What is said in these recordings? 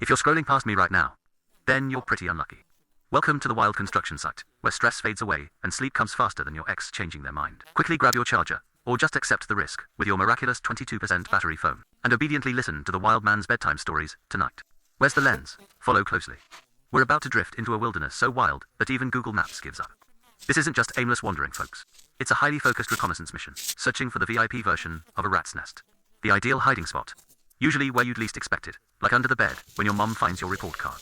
If you're scrolling past me right now, then you're pretty unlucky. Welcome to the wild construction site, where stress fades away and sleep comes faster than your ex changing their mind. Quickly grab your charger, or just accept the risk with your miraculous 22% battery phone, and obediently listen to the wild man's bedtime stories tonight. Where's the lens? Follow closely. We're about to drift into a wilderness so wild that even Google Maps gives up. This isn't just aimless wandering, folks. It's a highly focused reconnaissance mission, searching for the VIP version of a rat's nest. The ideal hiding spot. Usually where you'd least expect it, like under the bed when your mom finds your report card.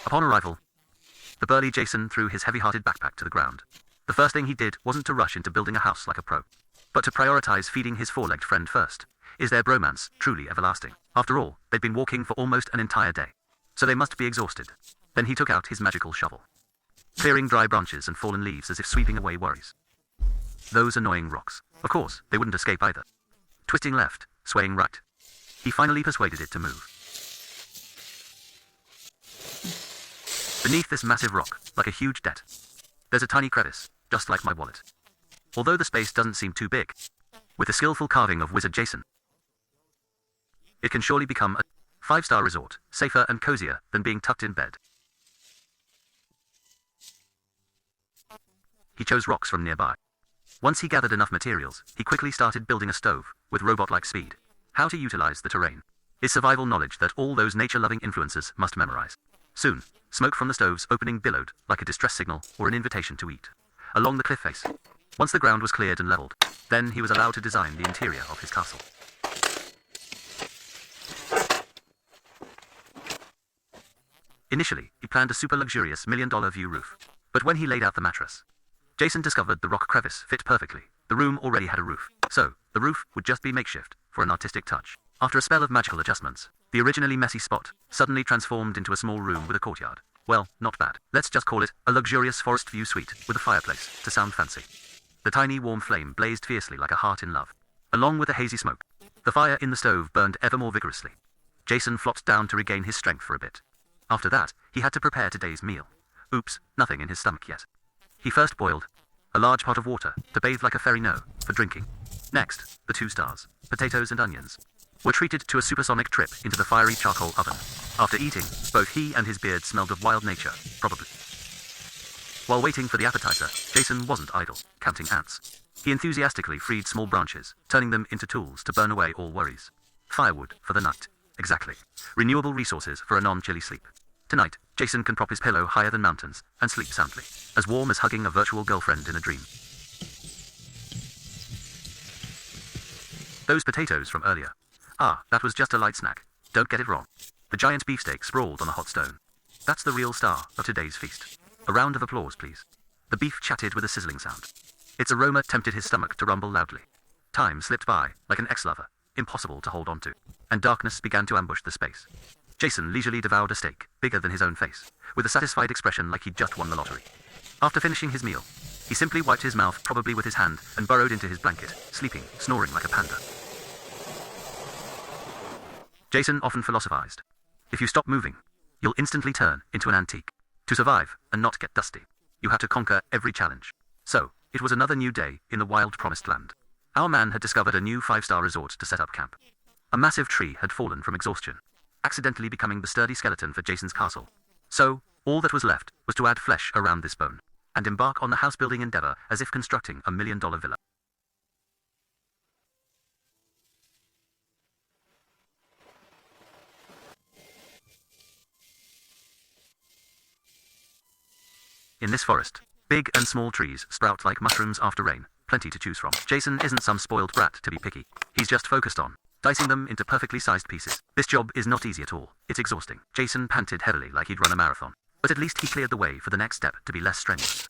Upon arrival, the burly Jason threw his heavy-hearted backpack to the ground. The first thing he did wasn't to rush into building a house like a pro, but to prioritize feeding his four-legged friend first. Is their bromance truly everlasting? After all, they'd been walking for almost an entire day, so they must be exhausted. Then he took out his magical shovel, clearing dry branches and fallen leaves as if sweeping away worries. Those annoying rocks. Of course, they wouldn't escape either. Twisting left, swaying right. He finally persuaded it to move. Beneath this massive rock, like a huge debt, there's a tiny crevice, just like my wallet. Although the space doesn't seem too big, with the skillful carving of Wizard Jason, it can surely become a five-star resort, safer and cozier than being tucked in bed. He chose rocks from nearby. Once he gathered enough materials, he quickly started building a stove, with robot-like speed. How to utilize the terrain is survival knowledge that all those nature-loving influencers must memorize. Soon, smoke from the stove's opening billowed, like a distress signal or an invitation to eat, along the cliff face. Once the ground was cleared and leveled, then he was allowed to design the interior of his castle. Initially, he planned a super luxurious $1 million view roof. But when he laid out the mattress, Jason discovered the rock crevice fit perfectly. The room already had a roof, so the roof would just be makeshift for an artistic touch. After a spell of magical adjustments, the originally messy spot suddenly transformed into a small room with a courtyard. Well, not bad. Let's just call it a luxurious forest view suite with a fireplace to sound fancy. The tiny warm flame blazed fiercely like a heart in love. Along with the hazy smoke, the fire in the stove burned ever more vigorously. Jason flopped down to regain his strength for a bit. After that, he had to prepare today's meal. Oops, nothing in his stomach yet. He first boiled a large pot of water to bathe like a fairy for drinking. Next, the 2 stars, potatoes and onions, were treated to a supersonic trip into the fiery charcoal oven. After eating, both he and his beard smelled of wild nature, probably. While waiting for the appetizer, Jason wasn't idle, counting ants. He enthusiastically freed small branches, turning them into tools to burn away all worries. Firewood for the night. Exactly. Renewable resources for a non-chilly sleep. Tonight, Jason can prop his pillow higher than mountains and sleep soundly, as warm as hugging a virtual girlfriend in a dream. Those potatoes from earlier. Ah, that was just a light snack. Don't get it wrong. The giant beefsteak sprawled on a hot stone. That's the real star of today's feast. A round of applause, please. The beef chatted with a sizzling sound. Its aroma tempted his stomach to rumble loudly. Time slipped by, like an ex-lover, impossible to hold on to, and darkness began to ambush the space. Jason leisurely devoured a steak, bigger than his own face, with a satisfied expression like he'd just won the lottery. After finishing his meal, he simply wiped his mouth, probably with his hand, and burrowed into his blanket, sleeping, snoring like a panda. Jason often philosophized. If you stop moving, you'll instantly turn into an antique. To survive and not get dusty, you have to conquer every challenge. So, it was another new day in the wild promised land. Our man had discovered a new 5-star resort to set up camp. A massive tree had fallen from exhaustion, accidentally becoming the sturdy skeleton for Jason's castle. So, all that was left was to add flesh around this bone, and embark on the house-building endeavor as if constructing a $1 million villa. In this forest, big and small trees sprout like mushrooms after rain, plenty to choose from. Jason isn't some spoiled brat to be picky. He's just focused on dicing them into perfectly sized pieces. This job is not easy at all. It's exhausting. Jason panted heavily like he'd run a marathon. But at least he cleared the way for the next step to be less strenuous.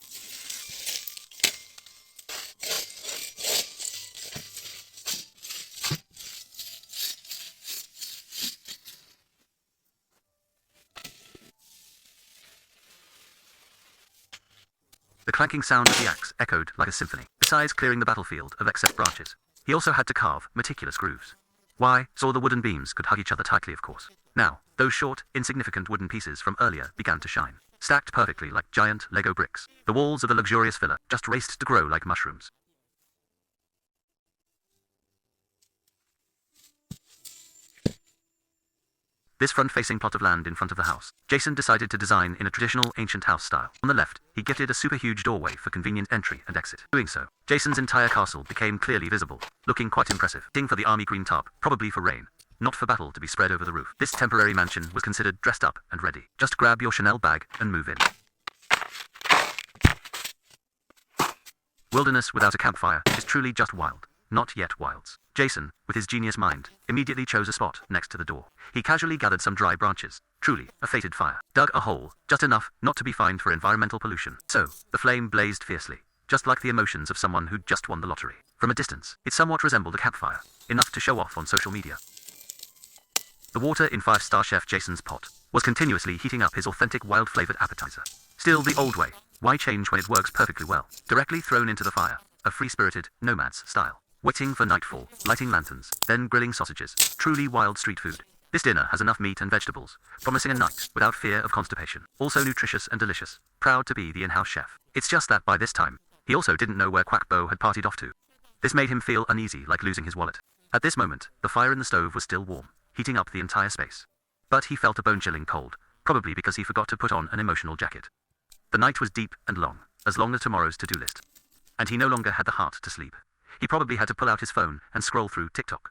The clanking sound of the axe echoed like a symphony. Besides clearing the battlefield of excess branches, he also had to carve meticulous grooves. Why? So the wooden beams could hug each other tightly, of course. Now, those short, insignificant wooden pieces from earlier began to shine, stacked perfectly like giant Lego bricks. The walls of the luxurious villa just raced to grow like mushrooms. this front-facing plot of land in front of the house. Jason decided to design in a traditional ancient house style. On the left, he gifted a super huge doorway for convenient entry and exit. Doing so, Jason's entire castle became clearly visible, looking quite impressive. For the army green tarp, probably for rain, not for battle, to be spread over the roof. This temporary mansion was considered dressed up and ready. Just grab your Chanel bag and move in. Wilderness without a campfire is truly just wild, not yet wilds. Jason, with his genius mind, immediately chose a spot next to the door. He casually gathered some dry branches, truly a fated fire, dug a hole, just enough not to be fined for environmental pollution. So, the flame blazed fiercely, just like the emotions of someone who'd just won the lottery. From a distance, it somewhat resembled a campfire, enough to show off on social media. The water in 5-star chef Jason's pot was continuously heating up his authentic wild-flavored appetizer. Still the old way. Why change when it works perfectly well? Directly thrown into the fire, a free-spirited, nomad's style. Waiting for nightfall, lighting lanterns, then grilling sausages. Truly wild street food. This dinner has enough meat and vegetables, promising a night without fear of constipation. Also nutritious and delicious. Proud to be the in-house chef. It's just that by this time, he also didn't know where Quack Bo had partied off to. This made him feel uneasy, like losing his wallet. At this moment, the fire in the stove was still warm, heating up the entire space. But he felt a bone-chilling cold, probably because he forgot to put on an emotional jacket. The night was deep and long as tomorrow's to-do list. And he no longer had the heart to sleep. He probably had to pull out his phone and scroll through TikTok.